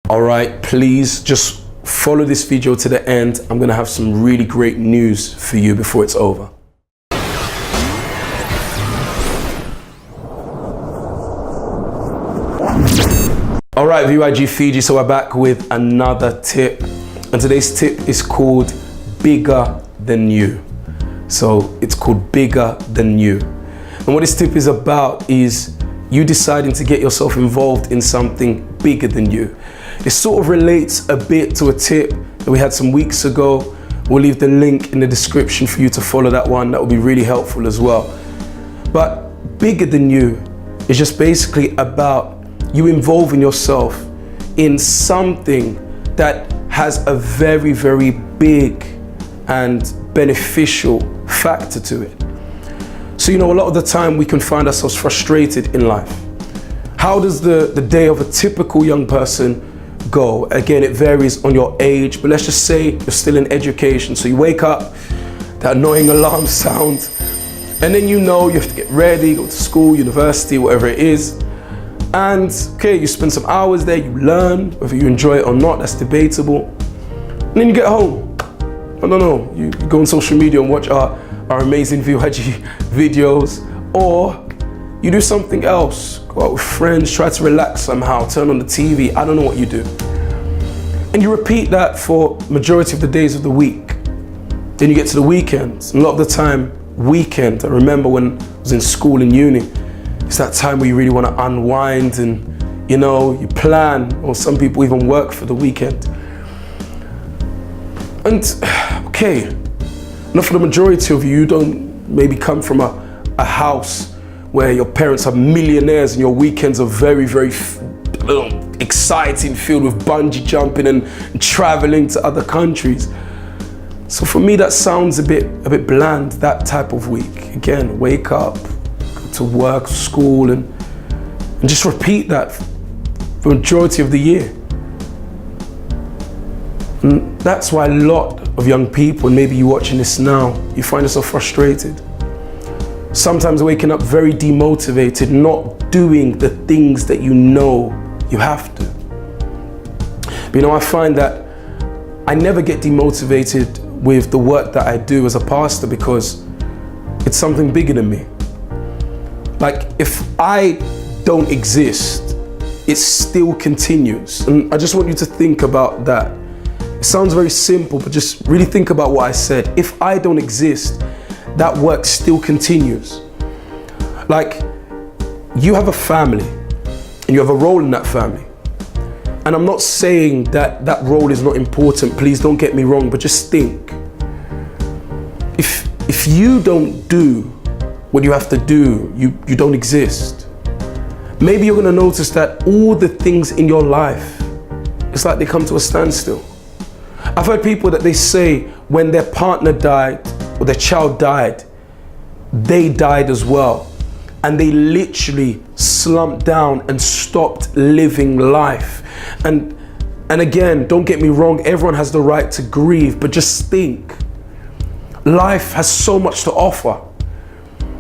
All right, please just follow this video to the end. I'm gonna have some really great news for you before it's over. All right, VYG Fiji, so we're back with another tip. And today's tip is called Bigger Than You. So it's called Bigger Than You. And what this tip is about is you deciding to get yourself involved in something bigger than you. It sort of relates a bit to a tip that we had some weeks ago. We'll leave the link in the description for you to follow that one. That will be really helpful as well. But bigger than you is just basically about you involving yourself in something that has a very, very big and beneficial factor to it. So, a lot of the time we can find ourselves frustrated in life. How does the day of a typical young person go? Again, it varies on your age, but let's just say you're still in education. So you wake up, that annoying alarm sound, and then you have to get ready, go to school, university, whatever it is. And okay, you spend some hours there, you learn, whether you enjoy it or not, that's debatable. And then you get home. I don't know, you go on social media and watch our amazing VYG videos, or you do something else, go out with friends, try to relax somehow, turn on the TV, I don't know what you do. And you repeat that for majority of the days of the week. Then you get to the weekends, and a lot of the time, weekend, I remember when I was in school and uni, it's that time where you really want to unwind and you plan, or some people even work for the weekend. And okay, not for the majority of you, you don't maybe come from a house where your parents are millionaires and your weekends are very, very exciting, filled with bungee jumping and traveling to other countries. So for me, that sounds a bit bland, that type of week. Again, wake up, go to work, school, and just repeat that for the majority of the year. And that's why a lot of young people, and maybe you're watching this now, you find yourself frustrated. Sometimes waking up very demotivated, not doing the things that you have to. But I find that I never get demotivated with the work that I do as a pastor because it's something bigger than me. Like, if I don't exist, it still continues. And I just want you to think about that. It sounds very simple, but just really think about what I said. If I don't exist, that work still continues. Like, you have a family and you have a role in that family. And I'm not saying that that role is not important, please don't get me wrong, but just think. If you don't do what you have to do, you don't exist. Maybe you're gonna notice that all the things in your life, it's like they come to a standstill. I've heard people that they say when their partner died or their child died, they died as well. And they literally slumped down and stopped living life. And again, don't get me wrong, everyone has the right to grieve, but just think. Life has so much to offer.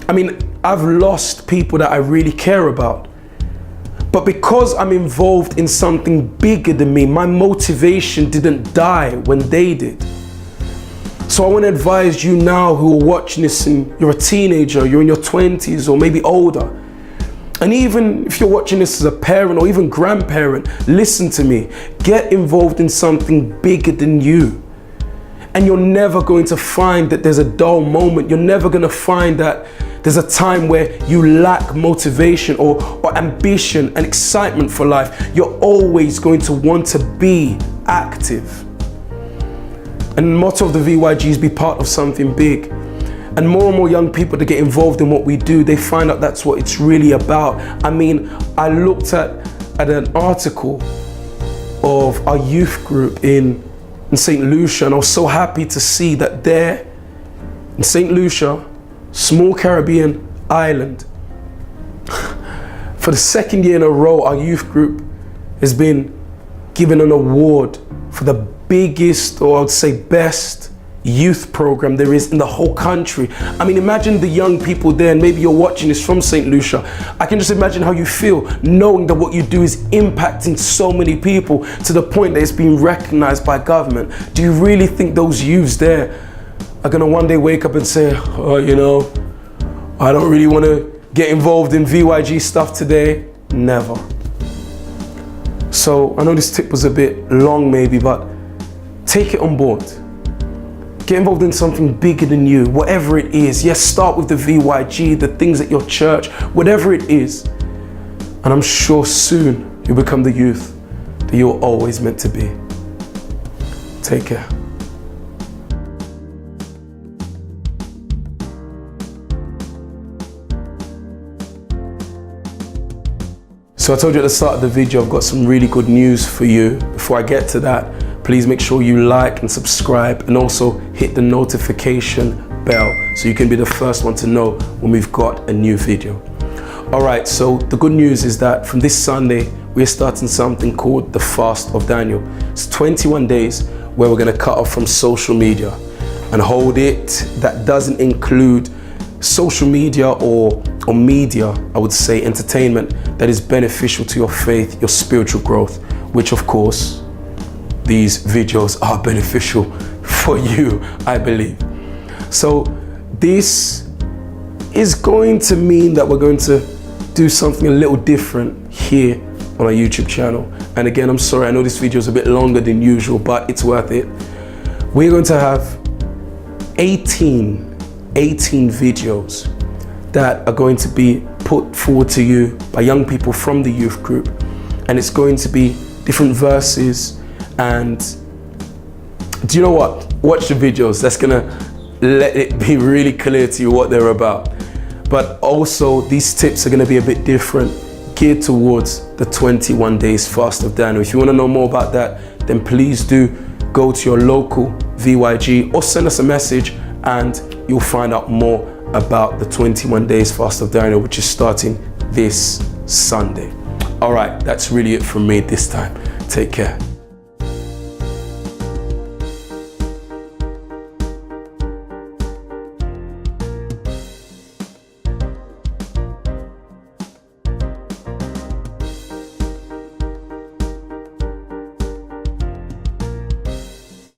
I mean, I've lost people that I really care about. But because I'm involved in something bigger than me, my motivation didn't die when they did. So I want to advise you now who are watching this and you're a teenager, you're in your 20s or maybe older. And even if you're watching this as a parent or even grandparent, listen to me. Get involved in something bigger than you. And you're never going to find that there's a dull moment. You're never going to find that there's a time where you lack motivation or ambition and excitement for life. You're always going to want to be active. And the motto of the VYG is be part of something big. And more young people that get involved in what we do, they find out that's what it's really about. I mean, I looked at an article of our youth group in St. Lucia, and I was so happy to see that there in St. Lucia, small Caribbean island, for the second year in a row, our youth group has been given an award for the biggest, or I'd say best, youth program there is in the whole country. I mean, imagine the young people there, and maybe you're watching this from St. Lucia. I can just imagine how you feel knowing that what you do is impacting so many people to the point that it's being recognized by government. Do you really think those youths there are gonna one day wake up and say, oh, you know, I don't really want to get involved in VYG stuff today? Never. So I know this tip was a bit long maybe, but take it on board. Get involved in something bigger than you, whatever it is. Yes, start with the VYG, the things at your church, whatever it is. And I'm sure soon you'll become the youth that you're always meant to be. Take care. So I told you at the start of the video, I've got some really good news for you. Before I get to that, please make sure you like and subscribe, and also hit the notification bell so you can be the first one to know when we've got a new video. All right, so the good news is that from this Sunday, we're starting something called the Fast of Daniel. It's 21 days where we're gonna cut off from social media and hold it. That doesn't include social media or media, I would say entertainment, that is beneficial to your faith, your spiritual growth, which of course, these videos are beneficial for you, I believe. So this is going to mean that we're going to do something a little different here on our YouTube channel. And again, I'm sorry, I know this video is a bit longer than usual, but it's worth it. We're going to have 18 videos that are going to be put forward to you by young people from the youth group. And it's going to be different verses. And do you know what? Watch the videos. That's gonna let it be really clear to you what they're about. But also these tips are gonna be a bit different, geared towards the 21 days fast of Daniel. If you wanna know more about that, then please do go to your local VYG or send us a message and you'll find out more about the 21 days fast of Daniel, which is starting this Sunday. All right, that's really it from me this time. Take care.